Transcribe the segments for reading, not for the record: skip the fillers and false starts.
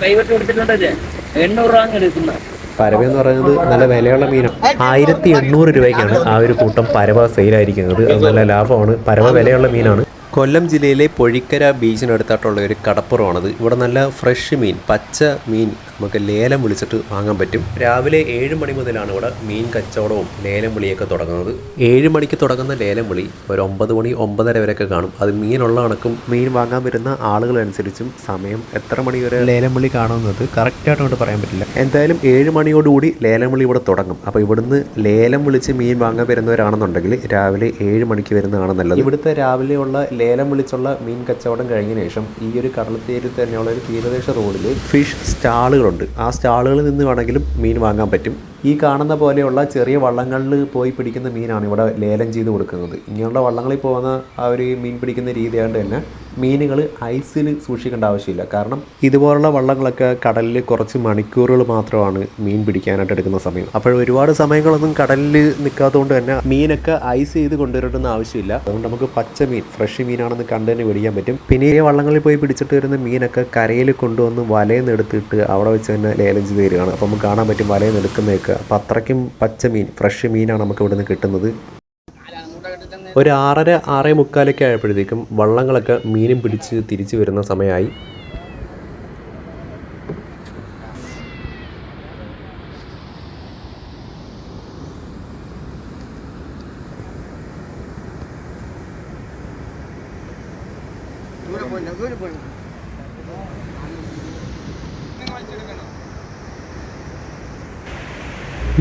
കൈവെട്ടി കൊടുത്തിട്ടുണ്ടല്ലേ 800 രൂപ എടുക്കുന്നത്. പരവയെന്ന് പറയുന്നത് നല്ല വിലയുള്ള മീനാണ്. 1800 രൂപയ്ക്കാണ് ആ ഒരു കൂട്ടം പരവ സെയിലായിരിക്കുന്നത്. അത് നല്ല ലാഭമാണ്. പരവ വിലയുള്ള മീനാണ്. കൊല്ലം ജില്ലയിലെ പൊഴിക്കര ബീച്ചിനടുത്തായിട്ടുള്ള ഒരു കടപ്പുറമാണത്. ഇവിടെ നല്ല ഫ്രഷ് മീൻ, പച്ച മീൻ നമുക്ക് ലേലം വിളിച്ചിട്ട് വാങ്ങാൻ പറ്റും. രാവിലെ 7 മണി മുതലാണ് ഇവിടെ മീൻ കച്ചവടവും ലേലം വിളിയൊക്കെ തുടങ്ങുന്നത്. 7 മണിക്ക് തുടങ്ങുന്ന ലേലം വിളി ഒരു 9 മണി 9:30 വരെയൊക്കെ കാണും. അത് മീനുള്ള കണക്കും മീൻ വാങ്ങാൻ വരുന്ന ആളുകളനുസരിച്ചും സമയം എത്ര മണി വരെ ലേലം വിളി കാണുന്നത് കറക്റ്റായിട്ട് കൊണ്ട് പറയാൻ പറ്റില്ല. എന്തായാലും 7 മണിയോടുകൂടി ലേലം വിളി ഇവിടെ തുടങ്ങും. അപ്പോൾ ഇവിടുന്ന് ലേലം വിളിച്ച് മീൻ വാങ്ങാൻ വരുന്നവരാണെന്നുണ്ടെങ്കിൽ രാവിലെ 7 മണിക്ക് വരുന്നതാണ് നല്ലത്. ഇവിടുത്തെ രാവിലെയുള്ള ലേലം വിളിച്ചുള്ള മീൻ കച്ചവടം കഴിഞ്ഞ ശേഷം ഈ ഒരു കടൽത്തീരത്തിൽ തന്നെയുള്ള ഒരു തീരദേശ റോഡിൽ ഫിഷ് സ്റ്റാളുകളുണ്ട്. ആ സ്റ്റാളുകളിൽ നിന്ന് വേണമെങ്കിലും മീൻ വാങ്ങാൻ പറ്റും. ഈ കാണുന്ന പോലെയുള്ള ചെറിയ വള്ളങ്ങളിൽ പോയി പിടിക്കുന്ന മീനാണ് ഇവിടെ ലേലം ചെയ്ത് കൊടുക്കുന്നത്. ഇങ്ങനെയുള്ള വള്ളങ്ങളിൽ പോകുന്ന ആ ഒരു മീൻ പിടിക്കുന്ന രീതിയായിട്ട് തന്നെ മീനുകൾ ഐസിൽ സൂക്ഷിക്കേണ്ട ആവശ്യമില്ല. കാരണം ഇതുപോലുള്ള വള്ളങ്ങളൊക്കെ കടലിൽ കുറച്ച് മണിക്കൂറുകൾ മാത്രമാണ് മീൻ പിടിക്കാനായിട്ട് എടുക്കുന്ന സമയം. അപ്പോൾ ഒരുപാട് സമയങ്ങളൊന്നും കടലിൽ നിൽക്കാത്തതുകൊണ്ട് തന്നെ മീനൊക്കെ ഐസ് ചെയ്ത് കൊണ്ടുവരേണ്ടുന്ന ആവശ്യമില്ല. അതുകൊണ്ട് നമുക്ക് പച്ച മീൻ, ഫ്രഷ് മീനാണെന്ന് കണ്ടു തന്നെ പിടിക്കാൻ പറ്റും. പിന്നെ ഈ വള്ളങ്ങളിൽ പോയി പിടിച്ചിട്ട് വരുന്ന മീനൊക്കെ കരയിൽ കൊണ്ടുവന്ന് വലയിൽ നിന്ന് എടുത്തിട്ട് അവിടെ വെച്ച് തന്നെ ലേലം ചെയ്ത് തരികയാണ്. അപ്പോൾ നമുക്ക് കാണാൻ പറ്റും വലയിൽ നിന്ന് എടുക്കുന്നതൊക്കെ. അപ്പോൾ അത്രയ്ക്കും പച്ച മീൻ, ഫ്രഷ് മീനാണ് നമുക്ക് ഇവിടെ നിന്ന് കിട്ടുന്നത്. ഒരു 6:30 6:45 ആയപ്പോഴത്തേക്കും വള്ളങ്ങളൊക്കെ മീനും പിടിച്ച് തിരിച്ചു വരുന്ന സമയമായി.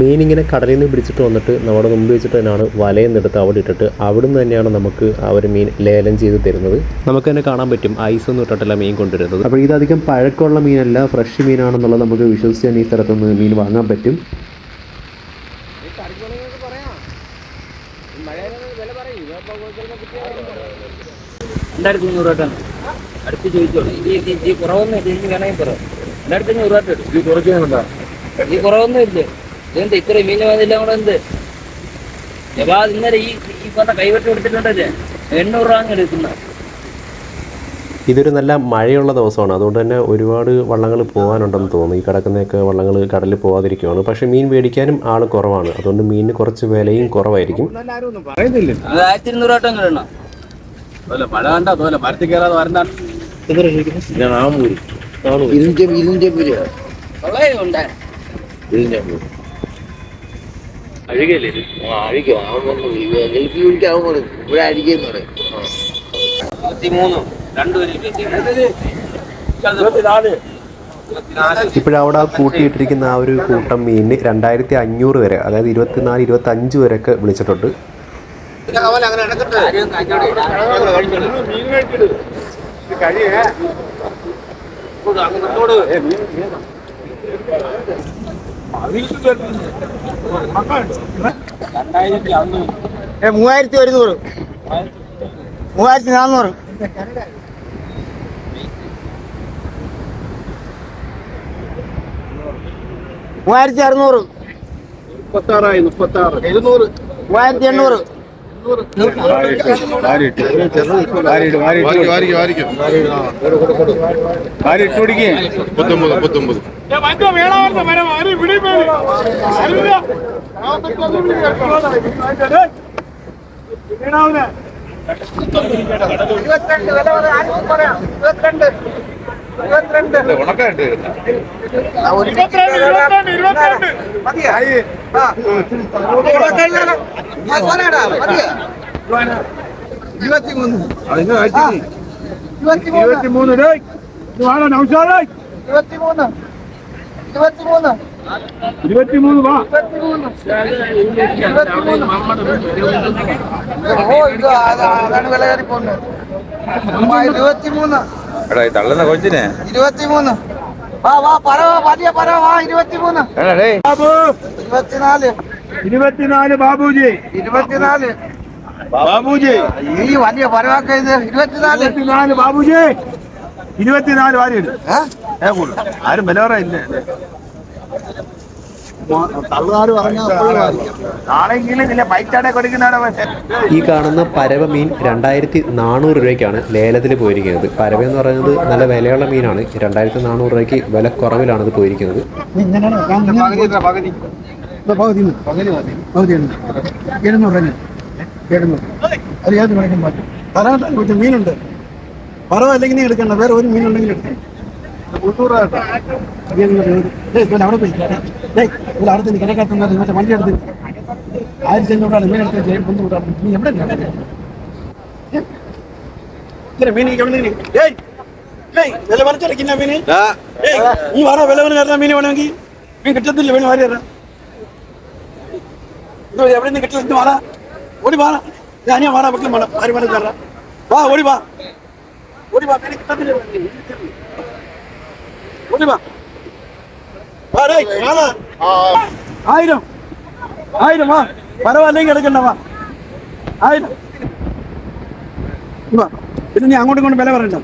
മീനിങ്ങനെ കടലിൽ നിന്ന് പിടിച്ചിട്ട് വന്നിട്ട് നമ്മുടെ മുമ്പ് വെച്ചിട്ട് തന്നെയാണ് വലയിൽ നിന്നെടുത്ത് അവിടെ ഇട്ടിട്ട് അവിടെ നിന്ന് തന്നെയാണ് നമുക്ക് ആ ഒരു മീൻ ലേലം ചെയ്ത് തരുന്നത്. നമുക്ക് തന്നെ കാണാൻ പറ്റും ഐസൊന്നും ഇട്ടിട്ടല്ല മീൻ കൊണ്ടുവരുന്നത്. അപ്പോൾ ഇതധികം പഴക്കമുള്ള മീനല്ല, ഫ്രഷ് മീനാണെന്നുള്ളത് നമുക്ക് വിശ്വസിച്ച് തന്നെ ഈ സ്ഥലത്തുനിന്ന് മീൻ വാങ്ങാൻ പറ്റും. അടുത്ത് ചോദിച്ചോളൂ. ഈ കുറവൊന്നും ഇല്ല, എനിക്ക് വേണമെങ്കിൽ പറയാം. 2500 രൂപ ഈ കുറവൊന്നും ഇല്ലേ? ഇതെന്ത് ഇത്ര മീൻ വന്നില്ല കൂടെ എന്ത്? ഇന്നലെ ഈ പറഞ്ഞ കൈവെട്ടി കൊടുത്തിട്ടുണ്ടല്ലേ 800 രൂപ എടുക്കുന്നത്. ഇതൊരു നല്ല മഴയുള്ള ദിവസമാണ്. അതുകൊണ്ട് തന്നെ ഒരുപാട് വള്ളങ്ങൾ പോകാനുണ്ടെന്ന് തോന്നുന്നു. ഈ കിടക്കുന്നതൊക്കെ വള്ളങ്ങൾ കടലിൽ പോകാതിരിക്കുകയാണ്. പക്ഷേ മീൻ മേടിക്കാനും ആൾ കുറവാണ്. അതുകൊണ്ട് മീനിന് കുറച്ച് വിലയും കുറവായിരിക്കും. 1200 രൂപ മഴ കണ്ട അതുപോലെ മരത്തിൽ കയറാതെ വരണ്ട. ഇപ്പോഴവിടെ കൂട്ടിയിട്ടിരിക്കുന്ന ആ ഒരു കൂട്ടം മീനിന് 2500 വരെ, അതായത് 24 25 വരെയൊക്കെ വിളിച്ചിട്ടുണ്ട്. മൂവായിരത്തി 3400 3600 200 3800 തള്ളുന്ന കൊച്ചിനെ 23 24 ബാബുജി 24 ഈ വലിയ പരവാക്ക 24 ബാബുജി 24 ആരും വില പറയില്ലേ? ഈ കാണുന്ന പരവ മീൻ 2400 രൂപയ്ക്കാണ് ലേലത്തിൽ പോയിരിക്കുന്നത്. പരവ എന്ന് പറയുന്നത് നല്ല വിലയുള്ള മീനാണ്. 2400 രൂപയ്ക്ക് വില കുറവിലാണ് ഇത് പോയിരിക്കുന്നത്. മീനുണ്ട് പറവല്ലെങ്കിൽ നീ എടുക്കണ്ട, വേറെ ഒരു മീനുണ്ടെങ്കിൽ എടുക്കണം. അവിടെ പോയി അവിടെ നിന്ന് കിടക്കാത്ത മറ്റേ വണ്ടി എടുത്ത് 1500 മീൻ എടുത്ത് കൊണ്ടുവിടാം. നീ എവിടെ മീൻ വില മറിച്ചടക്കുന്ന മീന് നീ വേണോ? വില പറഞ്ഞ മീൻ വേണമെങ്കിൽ മീൻ കിട്ടത്തില്ല, വേണം വാരി തരാം. എവിടെ നിന്ന് കിട്ടില്ല വാടാ, ഓടി വാ. ഞാനേ വാടാ, വെക്കും വേണം, ആര് വേണം തരാം. വാ ഓടി വാ, ഓടി വാ, മീൻ കിട്ടത്തില്ല, ഓടി വാ. 1000 വാ, പരവല്ലെങ്കിൽ എടുക്കണ്ട, വാ 1000. പിന്നെ നീ അങ്ങോട്ടും ഇങ്ങോട്ടും വില പറയണ്ട.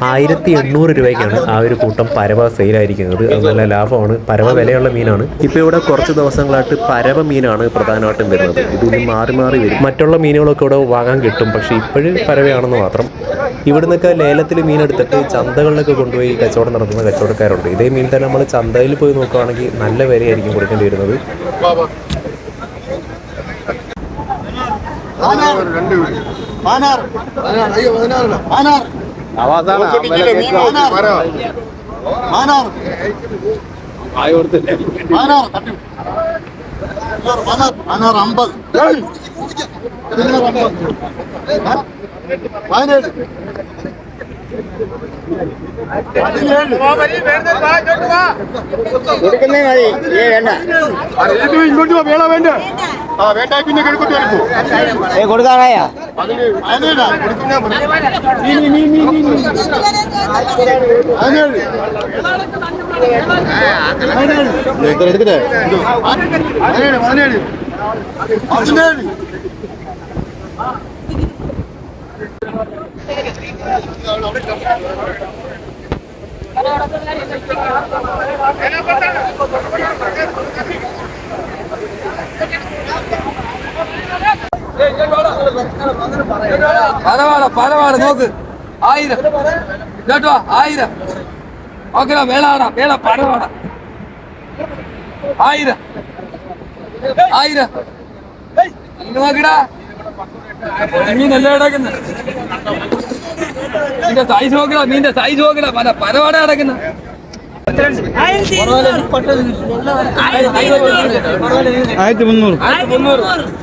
1800 രൂപയ്ക്കാണ് ആ ഒരു കൂട്ടം പരവ സെയിലായിരിക്കുന്നത്. അത് നല്ല ലാഭമാണ്. പരവ വിലയുള്ള മീനാണ്. ഇപ്പോൾ ഇവിടെ കുറച്ച് ദിവസങ്ങളായിട്ട് പരവ മീനാണ് പ്രധാനമായിട്ടും വരുന്നത്. ഇതിന് മാറി മാറി വരും. മറ്റുള്ള മീനുകളൊക്കെ ഇവിടെ വാങ്ങാൻ കിട്ടും, പക്ഷേ ഇപ്പോഴും പരവയാണെന്ന് മാത്രം. ഇവിടുന്നൊക്കെ ലേലത്തിൽ മീനെടുത്തിട്ട് ചന്തകളിലൊക്കെ കൊണ്ടുപോയി കച്ചവടം നടത്തുന്ന കച്ചവടക്കാരുണ്ട്. ഇതേ മീൻ തന്നെ നമ്മൾ ചന്തയിൽ പോയി നോക്കുകയാണെങ്കിൽ നല്ല വിലയായിരിക്കും കൊടുക്കേണ്ടി വരുന്നത്. ഇങ്ങോട്ട് വേണ വേണ്ട വേണ്ട പിന്നെ കൊടുക്കാനായാ എടുക്കട്ടെ. 17 പലവാട നോക്ക് 1000 കേട്ടോ 1000 ഓക്കെടാ. വേളാടാ വേള പലവാട 1000 നോക്കിടാ. മീൻ എല്ലാം കിടക്കുന്ന നിന്റെ സൈസ് നോക്കിടാ, മീന്റെ സൈസ് നോക്കിടാ. പലവാട കിടക്കുന്ന 1300 1600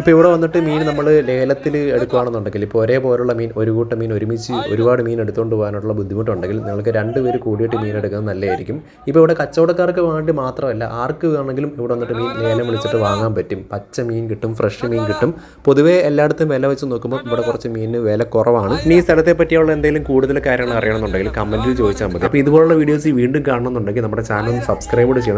ഇപ്പോൾ ഇവിടെ വന്നിട്ട് മീൻ നമ്മൾ ലേലത്തിൽ എടുക്കുകയാണെന്നുണ്ടെങ്കിൽ ഇപ്പോൾ ഒരേപോലുള്ള മീൻ ഒരു കൂട്ടം മീൻ ഒരുമിച്ച് ഒരുപാട് മീൻ എടുത്തുകൊണ്ട് പോകാനുള്ള ബുദ്ധിമുട്ടുണ്ടെങ്കിൽ നിങ്ങൾക്ക് 2 പേര് കൂടിയിട്ട് മീൻ എടുക്കുന്നത് നല്ലതായിരിക്കും. ഇപ്പോൾ ഇവിടെ കച്ചവടക്കാർക്ക് വേണ്ടി മാത്രമല്ല ആർക്ക് വേണമെങ്കിലും ഇവിടെ വന്നിട്ട് മീൻ ലേലം വിളിച്ചിട്ട് വാങ്ങാൻ പറ്റും. പച്ച മീൻ കിട്ടും, ഫ്രഷ് മീൻ കിട്ടും. പൊതുവേ എല്ലായിടത്തും വില വെച്ച് നോക്കുമ്പോൾ ഇവിടെ കുറച്ച് മീനിന് വില കുറവാണ്. ഇനി ഈ സ്ഥലത്തെ പറ്റിയുള്ള എന്തെങ്കിലും കൂടുതൽ കാര്യങ്ങൾ അറിയണമെന്നുണ്ടെങ്കിൽ കമൻറ്റിൽ ചോദിച്ചാൽ മതി. അപ്പോൾ ഇതുപോലുള്ള വീഡിയോസ് വീണ്ടും കാണണമെന്നുണ്ടെങ്കിൽ നമ്മുടെ ചാനൽ സബ്സ്ക്രൈബ് ചെയ്യണം.